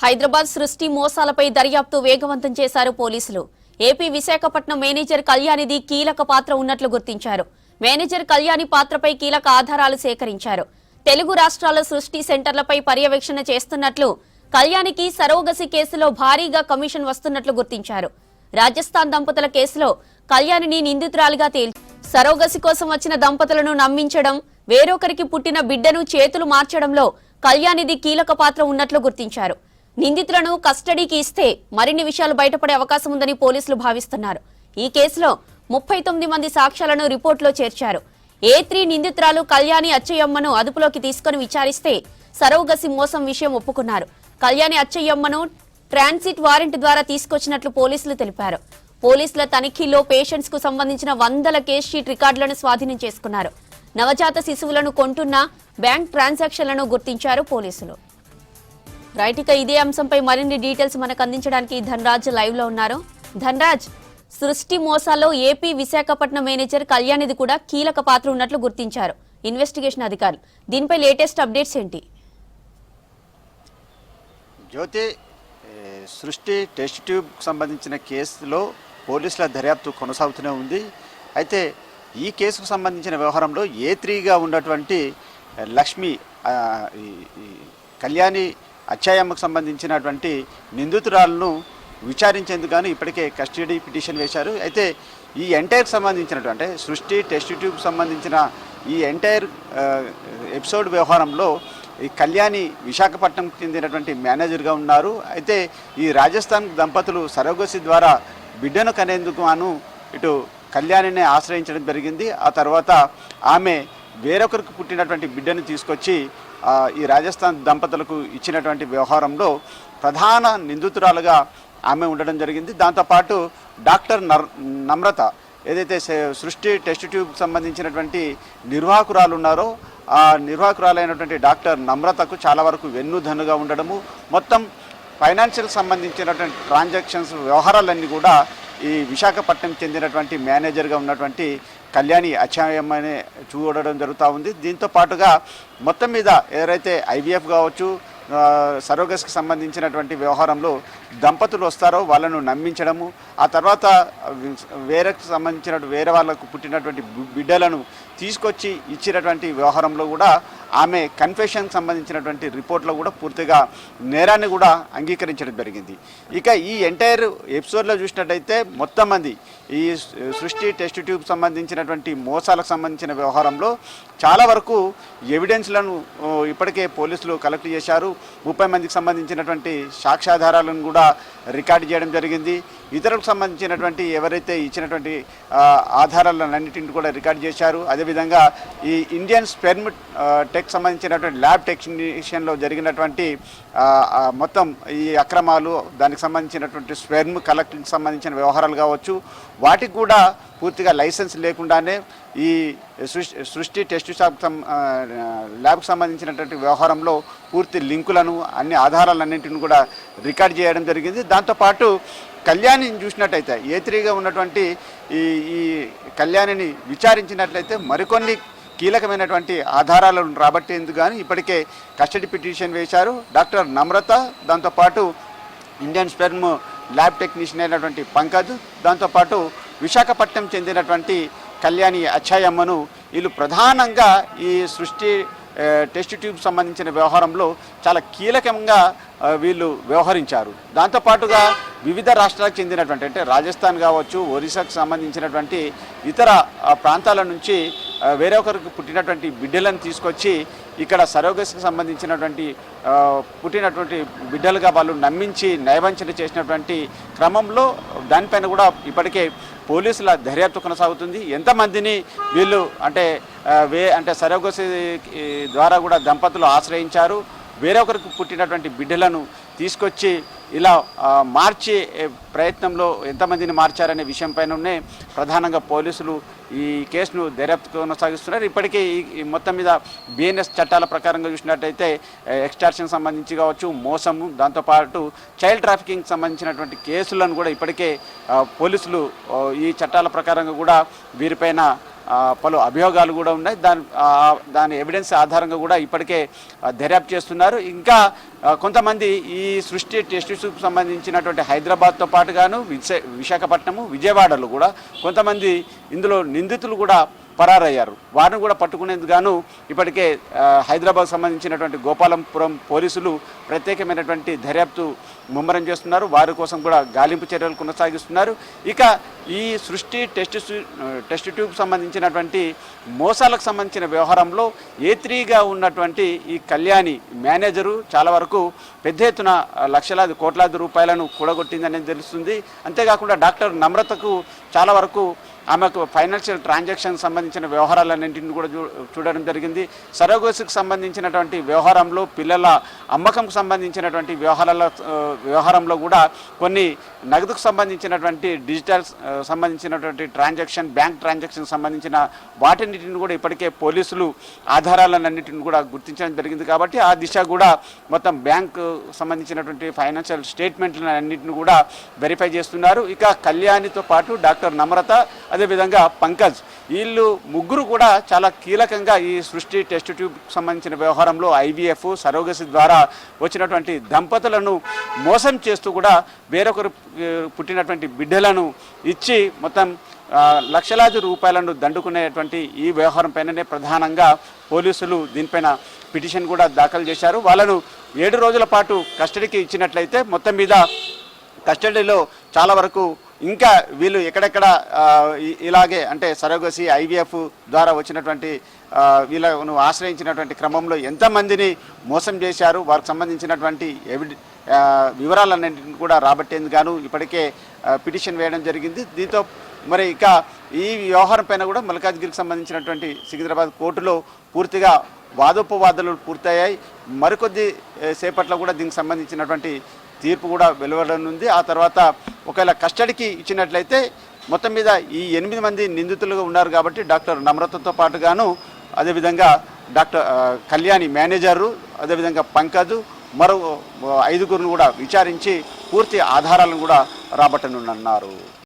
హైదరాబాద్ సృష్టి మోసాలపై దర్యాప్తు వేగవంతం చేశారు పోలీసులు. ఏపీ విశాఖపట్నం మేనేజర్ కళ్యాణిది కీలక పాత్ర ఉన్నట్లు గుర్తించారు. మేనేజర్ కళ్యాణి పాత్రపై కీలక ఆధారాలు సేకరించారు. తెలుగు రాష్ట్రాల సృష్టి సెంటర్లపై పర్యవేక్షణ చేస్తున్నట్లు, కళ్యాణికి సరోగసి కేసులో భారీగా కమిషన్ వస్తున్నట్లు గుర్తించారు. రాజస్థాన్ దంపతుల కేసులో కళ్యాణిని నిందితురాలిగా తేల్చి సరోగసి కోసం వచ్చిన దంపతులను నమ్మించడం, వేరొకరికి పుట్టిన బిడ్డను చేతులు మార్చడంలో కళ్యాణిది కీలక పాత్ర ఉన్నట్లు గుర్తించారు. నిందితులను కస్టడీకి ఇస్తే మరిన్ని విషయాలు బయటపడే అవకాశం ఉందని పోలీసులు భావిస్తున్నారు. ఈ కేసులో 39 మంది సాక్ష్యాలను రిపోర్టులో చేర్చారు. A3 నిందితురాలు కళ్యాణి అచ్చయ్యమ్మను అదుపులోకి తీసుకుని విచారిస్తే సరోగసి మోసం విషయం ఒప్పుకున్నారు. కళ్యాణి అచ్చయ్యమ్మను ట్రాన్సిట్ వారెంట్ ద్వారా తీసుకొచ్చినట్లు పోలీసులు తెలిపారు. పోలీసుల తనిఖీల్లో పేషెంట్స్ కు సంబంధించిన వందల కేస్ షీట్ రికార్డులను స్వాధీనం చేసుకున్నారు. నవజాత శిశువులను కొంటున్న బ్యాంక్ ట్రాన్సాక్షన్లను గుర్తించారు పోలీసులు. రైట్, ఇక ఇదే అంశంపై మరిన్ని డీటెయిల్స్ మనకు అందించడానికి ధనరాజ్ లైవ్ లో ఉన్నారు. ధనరాజ్, సృష్టి మోసాల్లో ఏపీ విశాఖపట్నం మేనేజర్ కళ్యాణిది కూడా కీలక పాత్ర ఉన్నట్లు గుర్తించారు ఇన్వెస్టిగేషన్ అధికారులు. దీనిపై లేటెస్ట్ అప్డేట్స్ ఏంటి? జ్యోతి, సృష్టి టెస్ట్ ట్యూబ్ సంబంధించిన కేసులో పోలీసుల దర్యాప్తు కొనసాగుతూనే ఉంది. అయితే ఈ కేసుకు సంబంధించిన వ్యవహారంలో A3గా ఉన్నటువంటి లక్ష్మి కళ్యాణి అచ్చాయమ్మకు సంబంధించినటువంటి నిందితురాలను విచారించేందుకు గాను ఇప్పటికే కస్టడీ పిటిషన్ వేశారు. అయితే ఈ ఎంటైర్కి సంబంధించినటువంటి సృష్టి టెస్ట్ ట్యూబ్కి సంబంధించిన ఈ ఎంటైర్ ఎపిసోడ్ వ్యవహారంలో ఈ కళ్యాణి విశాఖపట్నంకు చెందినటువంటి మేనేజర్గా ఉన్నారు. అయితే ఈ రాజస్థాన్ దంపతులు సరోగసి ద్వారా బిడ్డను కనేందుకు గాను ఇటు కళ్యాణిని ఆశ్రయించడం జరిగింది. ఆ తర్వాత ఆమె వేరొకరికి పుట్టినటువంటి బిడ్డను తీసుకొచ్చి ఈ రాజస్థాన్ దంపతులకు ఇచ్చినటువంటి వ్యవహారంలో ప్రధాన నిందితురాలుగా ఆమె ఉండడం జరిగింది. దాంతోపాటు డాక్టర్ నమ్రత, ఏదైతే సృష్టి టెస్ట్ ట్యూబ్కి సంబంధించినటువంటి నిర్వాహకురాలు ఉన్నారో ఆ నిర్వాహకురాలైనటువంటి డాక్టర్ నమ్రతకు చాలా వరకు వెన్నుదన్నుగా ఉండడము, మొత్తం ఫైనాన్షియల్ సంబంధించినటువంటి ట్రాన్సాక్షన్స్ వ్యవహారాలన్నీ కూడా ఈ విశాఖపట్నం చెందినటువంటి మేనేజర్గా ఉన్నటువంటి కళ్యాణి అచ్చాయమ్మనే చూడడం జరుగుతూ ఉంది. దీంతో పాటుగా మొత్తం మీద ఎవరైతే IVF కావచ్చు, సరోగస్కి సంబంధించినటువంటి వ్యవహారంలో దంపతులు వస్తారో వాళ్ళను నమ్మించడము, ఆ తర్వాత వేరే వాళ్ళకు పుట్టినటువంటి బిడ్డలను తీసుకొచ్చి ఇచ్చినటువంటి వ్యవహారంలో కూడా ఆమె కన్ఫెషన్కి సంబంధించినటువంటి రిపోర్ట్లో కూడా పూర్తిగా నేరాన్ని కూడా అంగీకరించడం జరిగింది. ఇక ఈ ఎంటైర్ ఎపిసోడ్లో చూసినట్టయితే మొత్తం మంది ఈ సృష్టి టెస్ట్ ట్యూబ్ సంబంధించినటువంటి మోసాలకు సంబంధించిన వ్యవహారంలో చాలా వరకు ఎవిడెన్స్లను ఇప్పటికే పోలీసులు కలెక్ట్ చేశారు. 30 మందికి సంబంధించినటువంటి సాక్ష్యాధారాలను కూడా రికార్డు చేయడం జరిగింది. ఇతరులకు సంబంధించినటువంటి ఎవరైతే ఇచ్చినటువంటి ఆధారాలన్నింటిని కూడా రికార్డు చేశారు. అదేవిధంగా ఈ ఇండియన్ స్పెర్మ్ టెక్ సంబంధించినటువంటి ల్యాబ్ టెక్నీషియన్లో జరిగినటువంటి మొత్తం ఈ అక్రమాలు, దానికి సంబంధించినటువంటి స్పెర్మ్ కలెక్టింగ్కి సంబంధించిన వ్యవహారాలు కావచ్చు, వాటికి కూడా పూర్తిగా లైసెన్స్ లేకుండానే ఈ సృష్టి టెస్ట్ ల్యాబ్కి సంబంధించినటువంటి వ్యవహారంలో పూర్తి లింకులను, అన్ని ఆధారాలన్నింటిని కూడా రికార్డ్ చేయడం జరిగింది. దాంతోపాటు కళ్యాణిని చూసినట్టయితే A3గా ఉన్నటువంటి ఈ కళ్యాణిని విచారించినట్లయితే మరికొన్ని కీలకమైనటువంటి ఆధారాలను రాబట్టేందుకు కానీ ఇప్పటికే కస్టడీ పిటిషన్ వేశారు డాక్టర్ నమ్రత, దాంతోపాటు ఇండియన్ స్పెర్మ్ ల్యాబ్ టెక్నీషియన్ అయినటువంటి పంకజ్, దాంతోపాటు విశాఖపట్నం చెందినటువంటి కళ్యాణి అచ్చాయమ్మను వీళ్ళు ప్రధానంగా ఈ సృష్టి టెస్ట్ ట్యూబ్ సంబంధించిన వ్యవహారంలో చాలా కీలకంగా వీళ్ళు వ్యవహరించారు. దాంతోపాటుగా వివిధ రాష్ట్రాలకు చెందినటువంటి అంటే రాజస్థాన్ కావచ్చు, ఒరిస్సాకు సంబంధించినటువంటి ఇతర ప్రాంతాల నుంచి వేరొకరికి పుట్టినటువంటి బిడ్డలను తీసుకొచ్చి ఇక్కడ సరోగస్కి సంబంధించినటువంటి పుట్టినటువంటి బిడ్డలుగా వాళ్ళు నమ్మించి నయవంచన చేసినటువంటి క్రమంలో దానిపైన కూడా ఇప్పటికే పోలీసుల దర్యాప్తు కొనసాగుతుంది. ఎంతమందిని వీళ్ళు అంటే సరోగసి ద్వారా కూడా దంపతులు ఆశ్రయించారు, వేరొకరికి పుట్టినటువంటి బిడ్డలను తీసుకొచ్చి ఇలా మార్చే ప్రయత్నంలో ఎంతమందిని మార్చారనే విషయంపైనే ప్రధానంగా పోలీసులు ఈ కేసును దర్యాప్తు కొనసాగిస్తున్నారు. ఇప్పటికే ఈ మొత్తం మీద BNS చట్టాల ప్రకారంగా చూసినట్టయితే ఎక్స్టార్షన్ సంబంధించి కావచ్చు, మోసము, దాంతోపాటు చైల్డ్ ట్రాఫికింగ్ సంబంధించినటువంటి కేసులను కూడా ఇప్పటికే పోలీసులు ఈ చట్టాల ప్రకారంగా కూడా వీరిపైన పలు అభియోగాలు కూడా ఉన్నాయి. దాని ఎవిడెన్స్ ఆధారంగా కూడా ఇప్పటికే దర్యాప్తు చేస్తున్నారు. ఇంకా కొంతమంది ఈ సృష్టి టెస్ట్ ట్యూబ్కు సంబంధించినటువంటి హైదరాబాద్తో పాటుగాను విశాఖపట్నము, విజయవాడలో కూడా కొంతమంది ఇందులో నిందితులు కూడా పరారయ్యారు. వారిని కూడా పట్టుకునేందుకు గాను ఇప్పటికే హైదరాబాద్ సంబంధించినటువంటి గోపాలంపురం పోలీసులు ప్రత్యేకమైనటువంటి దర్యాప్తు ముమ్మరం చేస్తున్నారు. వారి కోసం కూడా గాలింపు చర్యలు కొనసాగిస్తున్నారు. ఇక ఈ సృష్టి టెస్ట్ ట్యూబ్ సంబంధించినటువంటి మోసాలకు సంబంధించిన వ్యవహారంలో A3గా ఉన్నటువంటి ఈ కళ్యాణి మేనేజరు చాలా వరకు పెద్ద ఎత్తున లక్షలాది కోట్లాది రూపాయలను కూడగొట్టిందనేది తెలుస్తుంది. అంతేకాకుండా డాక్టర్ నమ్రతకు చాలా వరకు ఆమెకు ఫైనాన్షియల్ ట్రాన్సాక్షన్ సంబంధించిన వ్యవహారాలన్నింటిని కూడా చూడడం జరిగింది. సరోగసికి సంబంధించినటువంటి వ్యవహారంలో, పిల్లల అమ్మకంకు సంబంధించినటువంటి వ్యవహారంలో కూడా కొన్ని నగదుకు సంబంధించినటువంటి డిజిటల్ సంబంధించినటువంటి ట్రాన్సాక్షన్, బ్యాంక్ ట్రాన్సాక్షన్ సంబంధించిన వాటిన్నిటిని కూడా ఇప్పటికే పోలీసులు ఆధారాలన్నింటిని కూడా గుర్తించడం జరిగింది. కాబట్టి ఆ దిశ కూడా మొత్తం బ్యాంకు సంబంధించినటువంటి ఫైనాన్షియల్ స్టేట్మెంట్లను అన్నింటిని కూడా వెరిఫై చేస్తున్నారు. ఇక కళ్యాణితో పాటు డాక్టర్ నమ్రత, అదేవిధంగా పంకజ్, వీళ్ళు ముగ్గురు కూడా చాలా కీలకంగా ఈ సృష్టి టెస్ట్ ట్యూబ్ సంబంధించిన వ్యవహారంలో IVF సరోగసి ద్వారా వచ్చినటువంటి దంపతులను మోసం చేస్తూ కూడా వేరొకరు పుట్టినటువంటి బిడ్డలను ఇచ్చి మొత్తం లక్షలాది రూపాయలను దండుకునేటువంటి ఈ వ్యవహారం పైననే ప్రధానంగా పోలీసులు దీనిపైన పిటిషన్ కూడా దాఖలు చేశారు. వాళ్ళను 7 రోజుల పాటు కస్టడీకి ఇచ్చినట్లయితే మొత్తం మీద కస్టడీలో చాలా వరకు ఇంకా వీళ్ళు ఎక్కడెక్కడ ఇలాగే అంటే సరోగసి, IVF ద్వారా వచ్చినటువంటి వీళ్ళను ఆశ్రయించినటువంటి క్రమంలో ఎంతమందిని మోసం చేశారు, వారికి సంబంధించినటువంటి వివరాలన్నింటిని కూడా రాబట్టేందుకు గాను ఇప్పటికే పిటిషన్ వేయడం జరిగింది. దీంతో మరి ఇక ఈ వ్యవహారం పైన కూడా మల్కాజ్గిరికి సంబంధించినటువంటి సికింద్రాబాద్ కోర్టులో పూర్తిగా వాదోపవాదాలు పూర్తయ్యాయి. మరికొద్ది సేపట్లో కూడా దీనికి సంబంధించినటువంటి తీర్పు కూడా వెలువడనుంది. ఆ తర్వాత ఒకవేళ కస్టడీకి ఇచ్చినట్లయితే మొత్తం మీద ఈ 8 మంది నిందితులుగా ఉన్నారు కాబట్టి డాక్టర్ నమ్రతతో పాటుగాను అదేవిధంగా డాక్టర్ కళ్యాణి మేనేజరు, అదేవిధంగా పంకజ్, మరో 5గురిని కూడా విచారించి పూర్తి ఆధారాలను కూడా రాబట్టనున్నారు.